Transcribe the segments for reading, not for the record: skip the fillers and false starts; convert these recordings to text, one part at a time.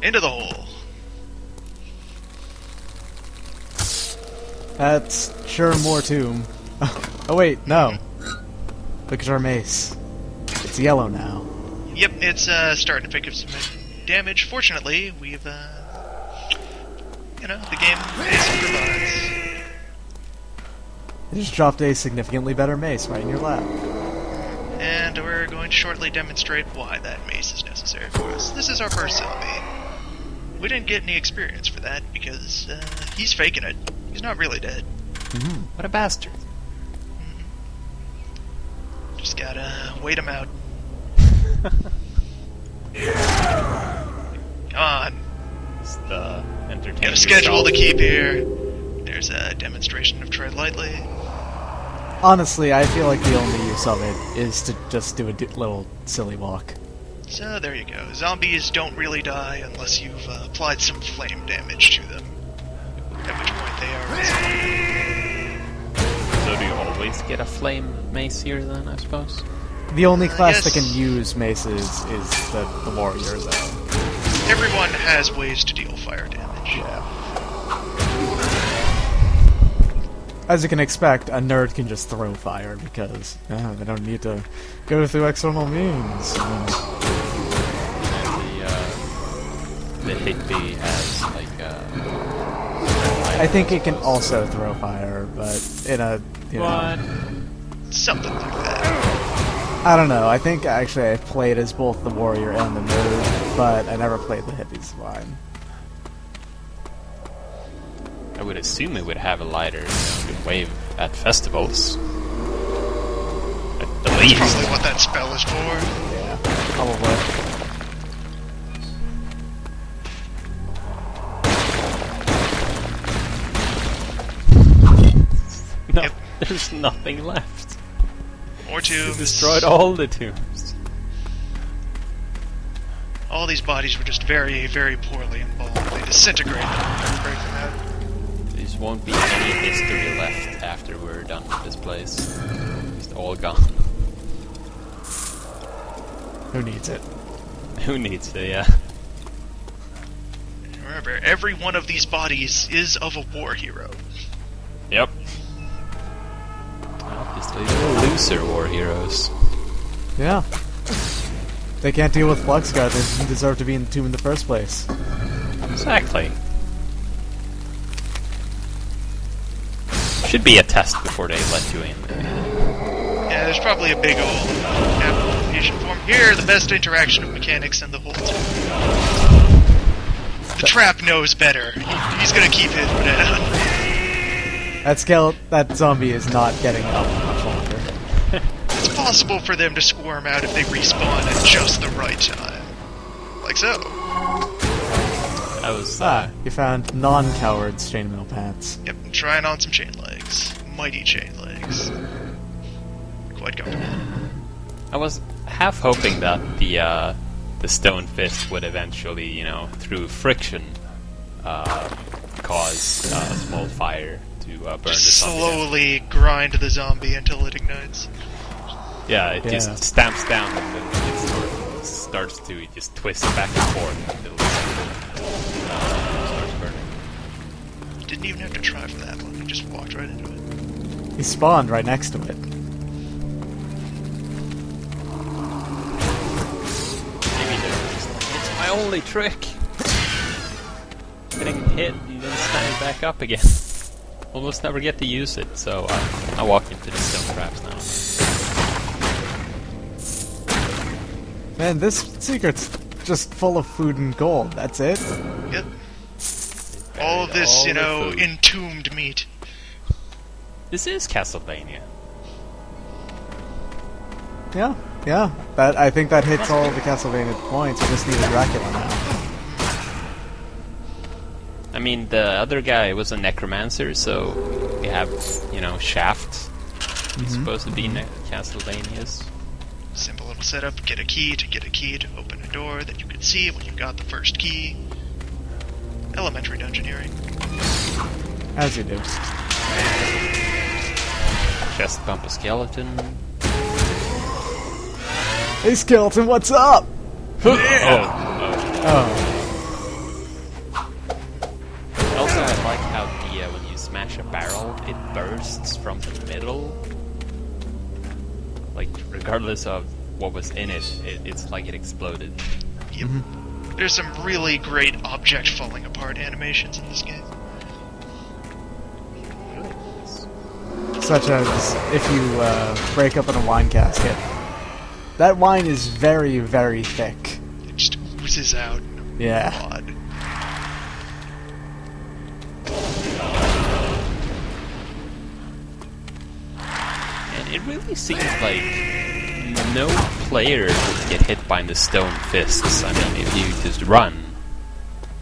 Into the hole. That's sure more tomb. Oh wait, no. Look at our mace. It's yellow now. Yep, it's starting to pick up some damage. Fortunately, we've, the game provides. I just dropped a significantly better mace right in your lap. And we're going to shortly demonstrate why that mace is necessary for us. This is our first zombie. We didn't get any experience for that because he's faking it. He's not really dead. What a bastard. Just gotta wait him out. Come on. It's the entertainment. Got a schedule to keep here. There's a demonstration of tread lightly. Honestly, I feel like the only use of it is to just do a little silly walk. So there you go. Zombies don't really die unless you've applied some flame damage to them. At which point they are... So do you always get a flame mace here then, I suppose? The only class yes. that can use maces is the warrior, though. Everyone has ways to deal fire damage. Yeah. As you can expect, a nerd can just throw fire because they don't need to go through external means. And the hippie has like I think it can also throw fire, but in a what? Something like that. I don't know. I think actually I played as both the warrior and the nerd, but I never played the hippie's line. I would assume it would have a lighter good wave at festivals. At the That's least. probably what that spell is for. Yeah, probably. No, Yep. there's nothing left. More You tombs. destroyed all the tombs. All these bodies were just very, very poorly embalmed. They disintegrated. Break them out. There just won't be any history left after we're done with this place. It's all gone. Who needs it? Who needs it, yeah. Remember, every one of these bodies is of a war hero. Yep. Obviously, they're looser war heroes. Yeah. They can't deal with Flexgar. They didn't deserve to be in the tomb in the first place. Exactly. Should be a test before they let you in. Yeah, there's probably a big old application form. Here, the best interaction of mechanics in the whole time. The trap knows better. He's gonna keep it down. That zombie is not getting up much longer. It's possible for them to squirm out if they respawn at just the right time. Like so. That was, You found non-cowards chainmail pants. Yep, I'm trying on some chain legs. Mighty chain legs. Quite comfortable. I was half hoping that the stone fist would eventually, through friction, cause a small fire to burn the Just zombie down. slowly grind the zombie until it ignites. Yeah, it just stamps down and then it starts to just twist back and forth until it starts burning. Didn't even have to try for that one. He just walked right into it. He spawned right next to it. Maybe they're just like, it's my only trick! Getting hit and then standing back up again. Almost never get to use it, so I walk into the stone traps now. Man, this secret's just full of food and gold. That's it? Yep. All of this, all the food. entombed meat. This is Castlevania. Yeah. I think that hits all the Castlevania points. We just need a Dracula now. I mean, the other guy was a necromancer, so we have, Shaft. He's supposed to be Castlevania's. Simple little setup. Get a key to open a door that you can see when you got the first key. Elementary dungeoneering. As you do. Chest bump a skeleton. Hey, skeleton, what's up? Oh. Oh. regardless of what was in it, it's like it exploded. Yep. There's some really great object falling apart animations in this game. Such as if you break open a wine casket. That wine is very, very thick. It just oozes out. Yeah. God. And it really seems like no player would get hit by the stone fists. I mean, if you just run,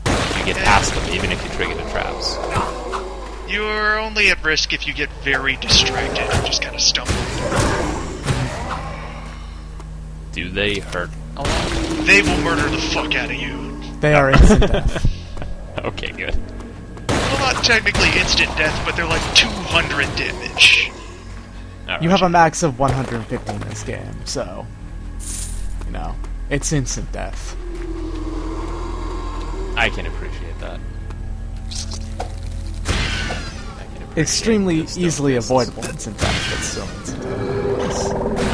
you get past them, even if you trigger the traps. You're only at risk if you get very distracted and just kind of stumble. Do they hurt a lot? They will murder the fuck out of you. They are instant death. Okay, good. Well, not technically instant death, but they're like 200 damage. Alright. You have a max of 150 in this game, so... You know, it's instant death. I can appreciate that. I can appreciate Extremely the stone easily fists. avoidable instant death, but still instant death.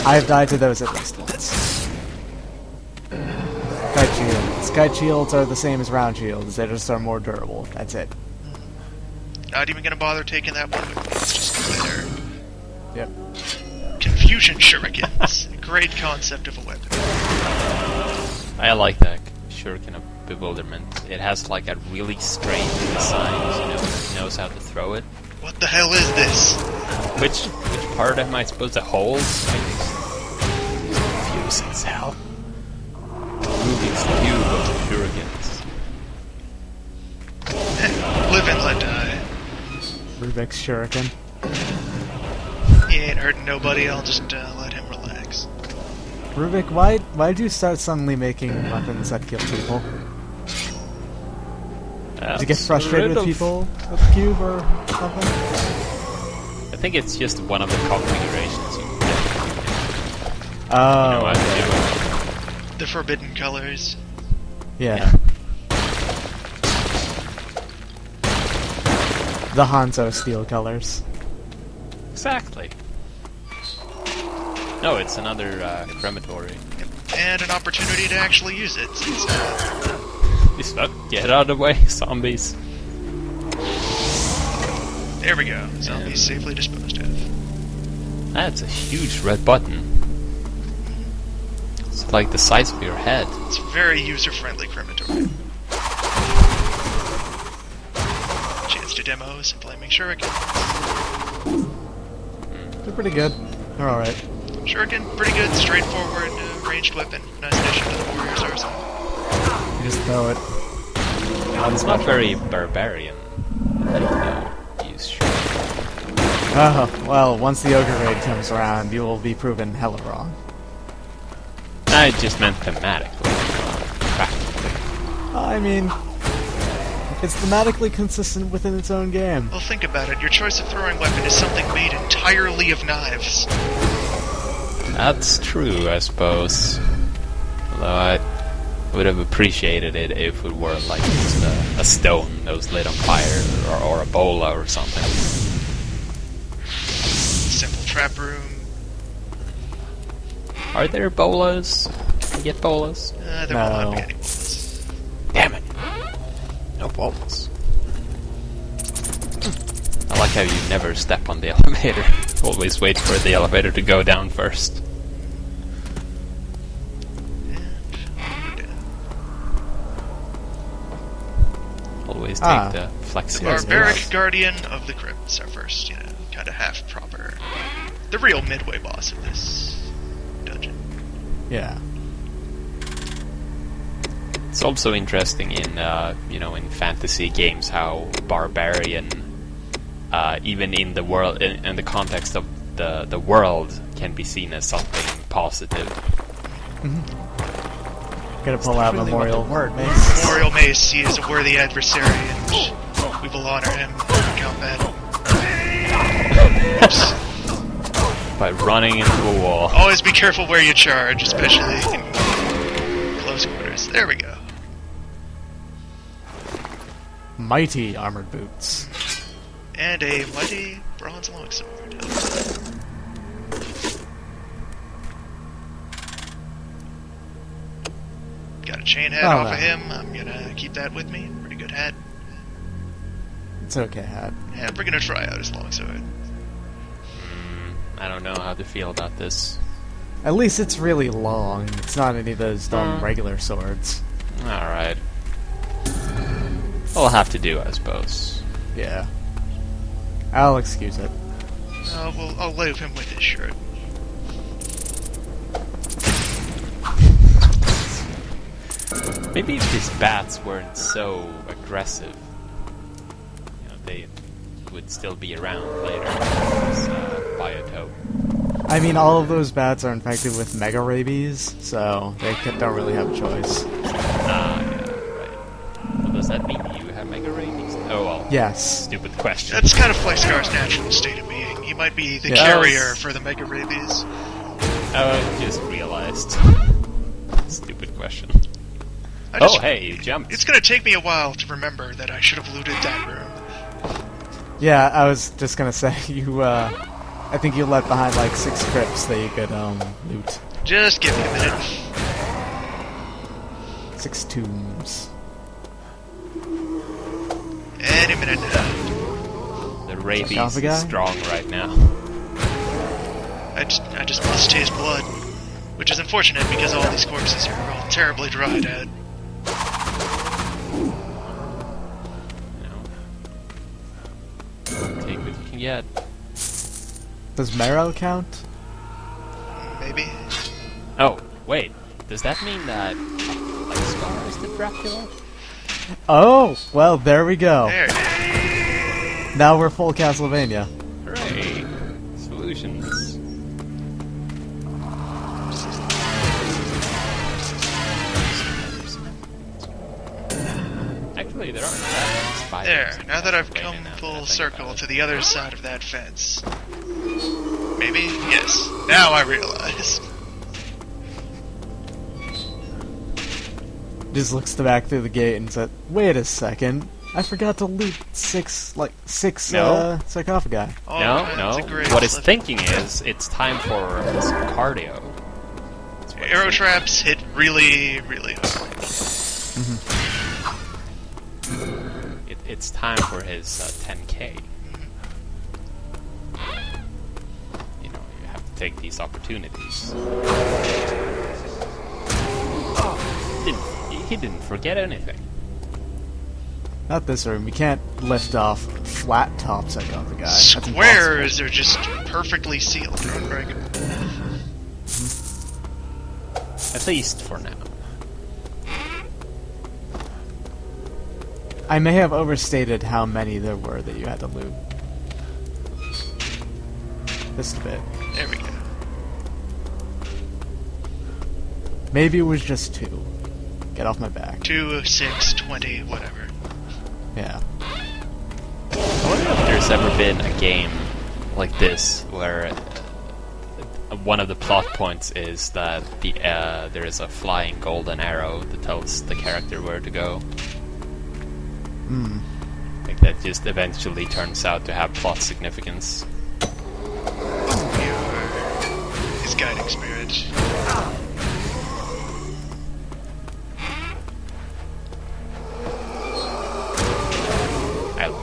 I have died to those at least once. Kite shields. Kite shields are the same as round shields, they just are more durable. That's it. Not even gonna bother taking that one with me. It's just later. Yep. Confusion shurikens. Great concept of a weapon. I like that shuriken of bewilderment. It has like a really strange design, you know, it knows how to throw it. What the hell is this? Which part am I supposed to hold? It's confusing as hell. Rubik's Cube of shurikens. Live and let die. Rubik's Shuriken. He ain't hurting nobody, I'll just let him relax. Rubik, why'd you start suddenly making weapons that kill people? Did you get frustrated with people with the cube or something? I think it's just one of the configurations you can get. Oh, You know what to do. The forbidden colors. yeah. The Hanzo steel colors. Exactly. No, it's another crematory. And an opportunity to actually use it. Since, Just get out of the way, zombies. there we go. Zombies safely disposed of. That's a huge red button. It's like the size of your head. It's a very user-friendly crematory. Chance to demo some flaming shuriken. They're pretty good. They're alright. Shuriken, pretty good, straightforward, ranged weapon. Nice addition to the warrior's arsenal. You just throw it. It's not very barbarian. How do you know? Use shuriken. Oh, well, once the Ogre Raid comes around, you will be proven hella wrong. I just meant thematically, not practically. I mean, it's thematically consistent within its own game. Well, think about it. Your choice of throwing weapon is something made entirely of knives. That's true, I suppose. Although I would have appreciated it if it were like just a stone that was lit on fire, or a bola or something. Simple trap room. Are there bolas? Can you get bolas? There will not be any bullets. Damn it! No bolas. I like how you never step on the elevator. Always wait for the elevator to go down first. Always take the Flexgar. Barbaric Guardian of the Crypts, our first, kind of half proper. The real midway boss of this dungeon. Yeah. It's also interesting in in fantasy games how barbarian, even in the world, in the context of the world, can be seen as something positive. Gotta pull out really Memorial what the word Mace. Memorial Mace, he is a worthy adversary, and we will honor him in combat. By running into a wall. Always be careful where you charge, especially in close quarters. There we go. Mighty armored boots. And a mighty bronze longsword. chain head Oh, off no. of him. I'm gonna keep that with me. Pretty good hat. It's okay, Hat. And we're gonna try out his longsword. I don't know how to feel about this. At least it's really long. It's not any of those dumb regular swords. Alright. I'll have to do, I suppose. Yeah. I'll excuse it. I'll leave him with his shirt. Maybe if these bats weren't so aggressive, they would still be around later as biotope. I mean, all of those bats are infected with mega rabies, so they don't really have a choice. Yeah, right. Well, does that mean you have mega rabies? Oh, well. Yes. Stupid question. That's kind of Flexgar's natural state of being. He might be the carrier for the mega rabies. I just realized. Stupid question. Hey, you jumped. It's gonna take me a while to remember that I should have looted that room. Yeah, I was just gonna say, I think you left behind like 6 crypts that you could, loot. Just give me a minute. 6 tombs. Any minute now. The rabies is strong right now. I just must taste blood. Which is unfortunate because all these corpses here are all terribly dried out. Take what you can get. Does marrow count? Maybe. Oh, wait. Does that mean that Flexgar is the Dracula? Oh, well, there we go. There. Now we're full Castlevania. Hooray! Solutions. Actually, there aren't that many spiders. There. Now that I've Wait, come now full that I think circle about to it. the other side of that fence. Maybe? Yes. Now I realize. Just looks back through the gate and said, "Wait a second, I forgot to loot six sarcophagi." All No, kinds of no. graves What it's left. thinking is, it's time for some cardio. That's what Arrow it's traps hit really, really hard. It's time for his 10K. You have to take these opportunities. He didn't forget anything. Not this room. You can't lift off flat top sarcophagi. That's Squares are just perfectly sealed. Right? At least for now. I may have overstated how many there were that you had to loot. Just a bit. There we go. Maybe it was just 2. Get off my back. 2, 6, 20, whatever. Yeah. I wonder if there's ever been a game like this where one of the plot points is that there is a flying golden arrow that tells the character where to go. Like that just eventually turns out to have plot significance. His guiding spirit.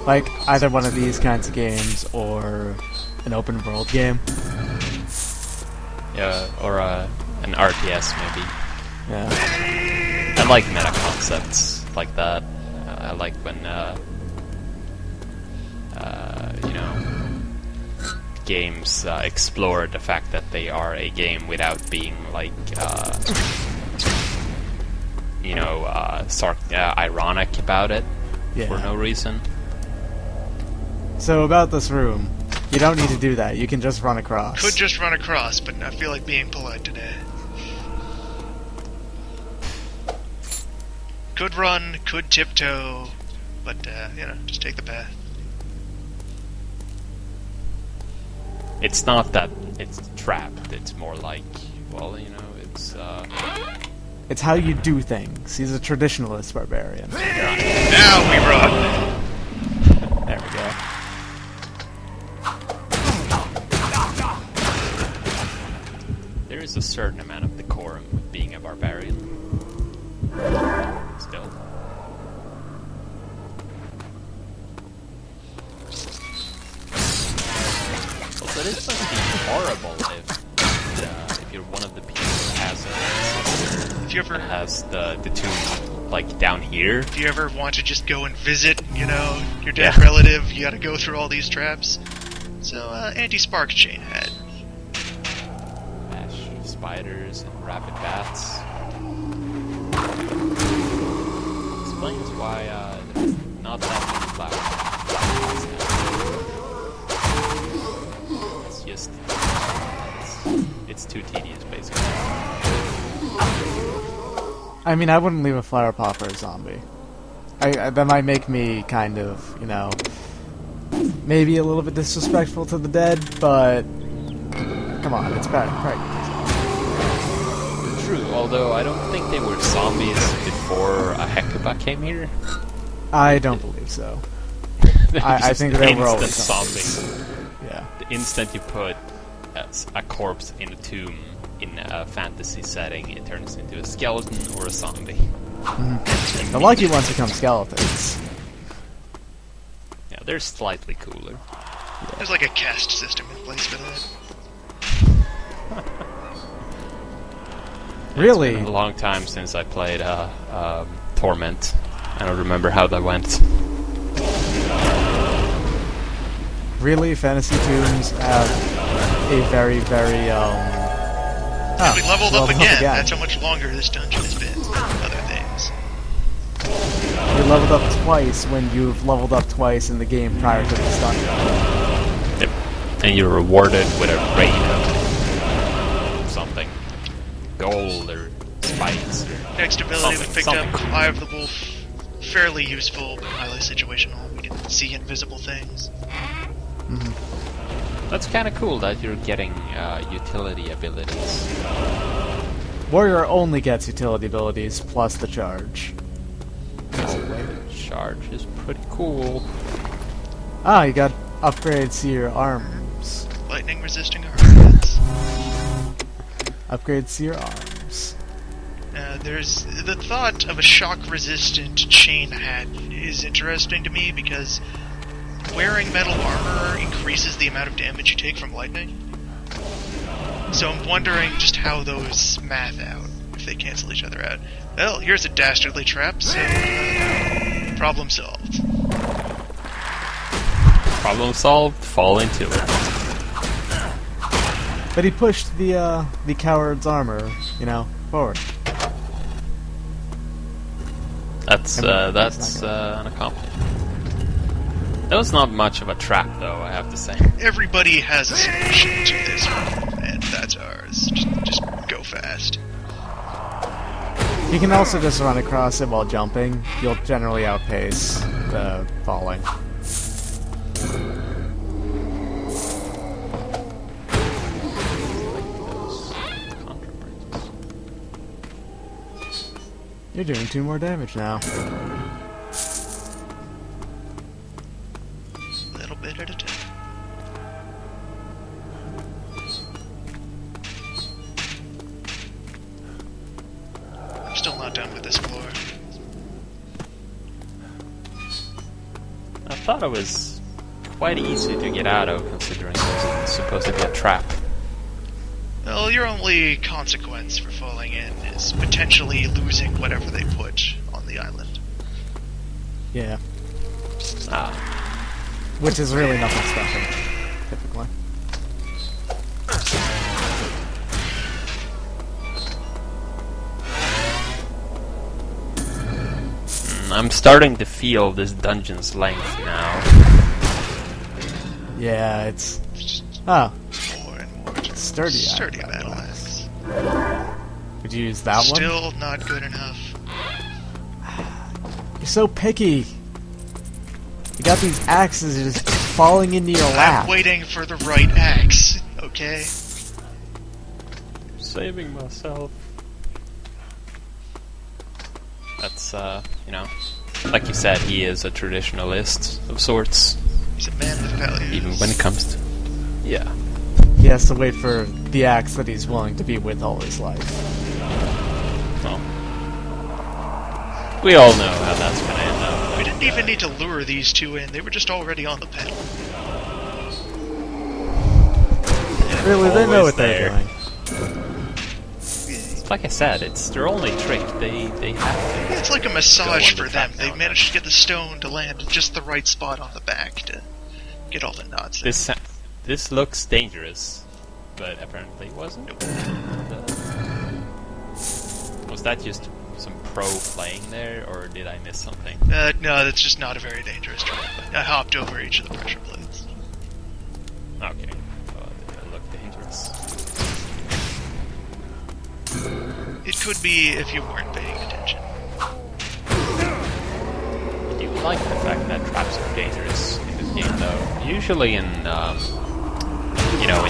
Like either one of these kinds of games or an open world game. Yeah, or an RTS maybe. Yeah. I like meta concepts like that. I like when games explore the fact that they are a game without being like ironic about it for no reason. So about this room, you don't need to do that. You can just run across. Could just run across, but I feel like being polite today. Could run, could tiptoe, but, just take the path. It's not that it's trapped, it's more like, it's... It's how you do things. He's a traditionalist barbarian. Now we run! There we go. There is a certain amount of decorum with being a barbarian. Still. Also, this must be horrible if you're one of the people who has a sister If you ever that has the tomb, like, down here. If you ever want to just go and visit, you know, your dead Yeah. relative, you gotta go through all these traps. So, anti-spark chain head. Ash, spiders, and rapid bats. Explains why, not that many flowers now. It's just... It's too tedious, basically. I mean, I wouldn't leave a flower pot for a zombie. That might make me kind of, you know, maybe a little bit disrespectful to the dead, but come on, it's practice. True, although I don't think they were zombies before a Hecuba came here. I don't believe so. I think they were always zombies. Yeah. The instant you put a corpse in a tomb in a fantasy setting, it turns into a skeleton or a zombie. Mm-hmm. The lucky ones become skeletons. Yeah, they're slightly cooler. There's like a caste system in place for that. Really? It's been a long time since I played Torment. I don't remember how that went. Really, fantasy tombs have a very, very We leveled up again. That's how much longer this dungeon has been. Other things. You leveled up twice when you've leveled up twice in the game prior to this dungeon. Yep. And you're rewarded with a rain of something. Gold or spikes or Next ability we picked up, something. Eye of the Wolf. Fairly useful, but highly situational. We can see invisible things. Mm-hmm. That's kind of cool that you're getting utility abilities. Warrior only gets utility abilities plus the charge. Basically. Charge is pretty cool. Ah, you got upgrades to your arms. Lightning resisting armaments. Upgrades to your arms. There's the thought of a shock-resistant chain hat is interesting to me because wearing metal armor increases the amount of damage you take from lightning. So I'm wondering just how those math out, if they cancel each other out. Well, here's a dastardly trap, so problem solved. Problem solved, fall into it. But he pushed the coward's armor, you know, forward. That's an accomplishment. That was not much of a trap, though, I have to say. Everybody has a solution to this problem, and that's ours. Just go fast. You can also just run across it while jumping. You'll generally outpace the falling. You're doing 2 more damage now. A little bit at a time. I'm still not done with this floor. I thought it was quite easy to get out of, considering it was supposed to be a trap. Well, your only consequence for falling in is potentially losing whatever they put on the island. Yeah. Ah. Which is really nothing special, typically. I'm starting to feel this dungeon's length now. Yeah, it's... Just Oh, more and more. sturdy battle axe. Would you use that one? Still not good enough. You're so picky. You got these axes just falling into your lap. I'm waiting for the right axe, okay? Saving myself. That's, you know, like you said, he is a traditionalist of sorts. He's a man with values. Even when it comes to... Yeah. He has to wait for the axe that he's willing to be with all his life. Well, We all know how that's gonna end up. We didn't even need to lure these two in, they were just already on the panel. Really, they know Always what they're there. doing. Like I said, it's their only trick. They have to. It's like a massage Go on for the them. top They've now. managed to get the stone to land in just the right spot on the back to get all the knots in. This looks dangerous, but apparently it wasn't. Was that just some pro playing there, or did I miss something? No, that's just not a very dangerous trap. I hopped over each of the pressure plates. Okay, well, it looked dangerous. It could be if you weren't paying attention. I do like the fact that traps are dangerous in this game, though. Usually in, in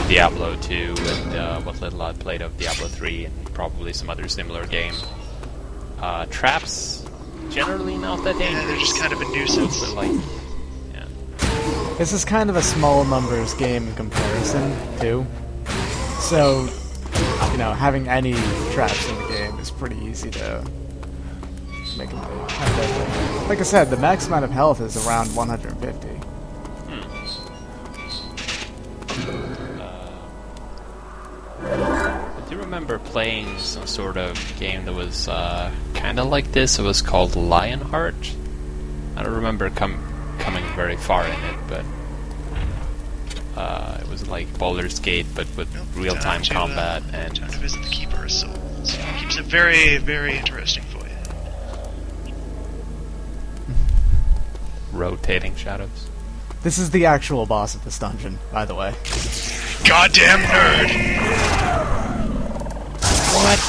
Diablo 2 and what little I played of Diablo 3 and probably some other similar game, traps generally not that dangerous. Yeah, they're just kind of a nuisance. But like, yeah. This is kind of a small numbers game in comparison, too. So, having any traps in the game is pretty easy to make them do. Like I said, the max amount of health is around 150. I do remember playing some sort of game that was kind of like this. It was called Lionheart. I don't remember coming very far in it, but it was like Baldur's Gate, but with real-time combat and time to visit the Keeper of Souls. It keeps it very, very interesting for you. rotating shadows. This is the actual boss of this dungeon, by the way. Goddamn nerd! What?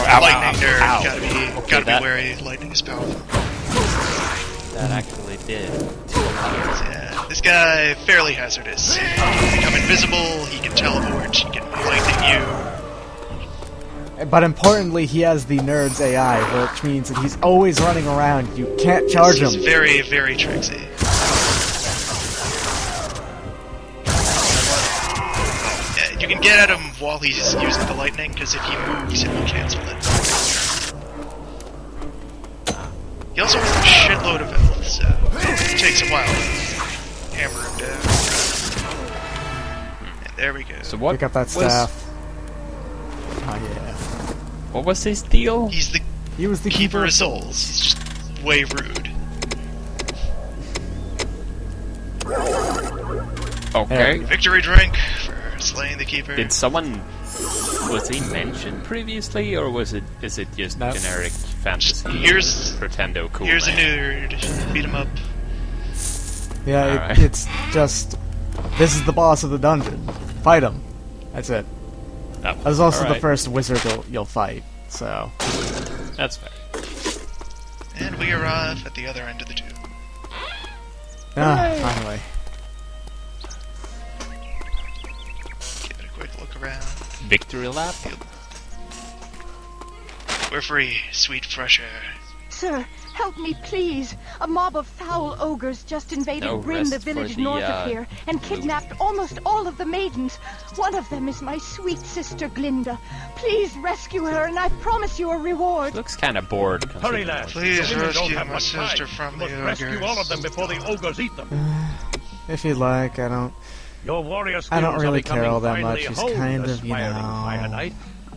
Ow, Lightning nerd. ow. Gotta that- be wary. Lightning is powerful. That actually did. Yeah, this guy fairly hazardous. He can become invisible. He can teleport. He can lightning you. But importantly, he has the nerd's AI, which means that he's always running around. You can't charge him. He's very, very tricksy. Yeah, you can get at him while he's using the lightning, because if he moves, it will cancel it. He also has a shitload of health, so it takes a while to hammer him down. And there we go. So what? Pick up that was- staff. Oh yeah. What was his deal? He's the He was the Keeper of Souls. He's just way rude. Okay. Victory drink for slaying the Keeper. Did someone... Was he mentioned previously, or is it just No. generic fantasy? Here's- Pretendo cool Here's man? a nerd. Beat him up. Yeah, Alright. it's just... This is the boss of the dungeon. Fight him. That's it. Oh, That was also the alright. first wizard you'll fight, so... That's fair. And we arrive at the other end of the tube. Ah, finally. Give it a quick look around. Victory lap? We're free. Sweet fresh air. Sir, help me, please. A mob of foul ogres just invaded No Bryn, the rest for village the, north of here, and loot. kidnapped almost all of the maidens. One of them is my sweet sister Glinda. Please rescue her, and I promise you a reward. Looks kind of bored. Hurry, lads. Please The women don't rescue have my much time. sister from You the must rescue ogres. all of them before the ogres eat them. If you'd like, I don't... Your warrior skills I don't really are becoming care all that finely much. He's honed, kind of, aspiring Fire Knight.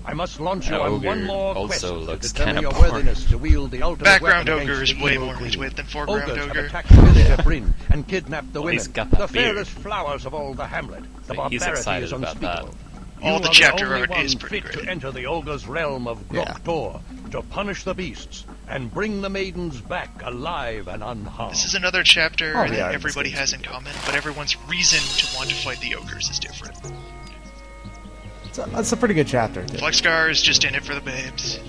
I must launch you That on one ogre more also quest looks to determine kinda your boring. worthiness to wield the ultimate Background weapon ogre against is the way evil more queen. lightweight than foreground Ogres have ogre. attacked the village of Bryn and kidnapped the Well, women, he's got the that beard. fairest flowers of all the hamlet. The So he's barbarity excited is about that. unspeakable. All You the are chapter only art one is pretty fit great. to enter the ogre's realm of Yeah. Grok-Tor, to punish the beasts and bring the maidens back alive and unharmed. This is another chapter Oh, that yeah, everybody this has in common, but everyone's reason to want to fight the ogres is different. That's a pretty good chapter, too. Flexgar is just in it for the babes.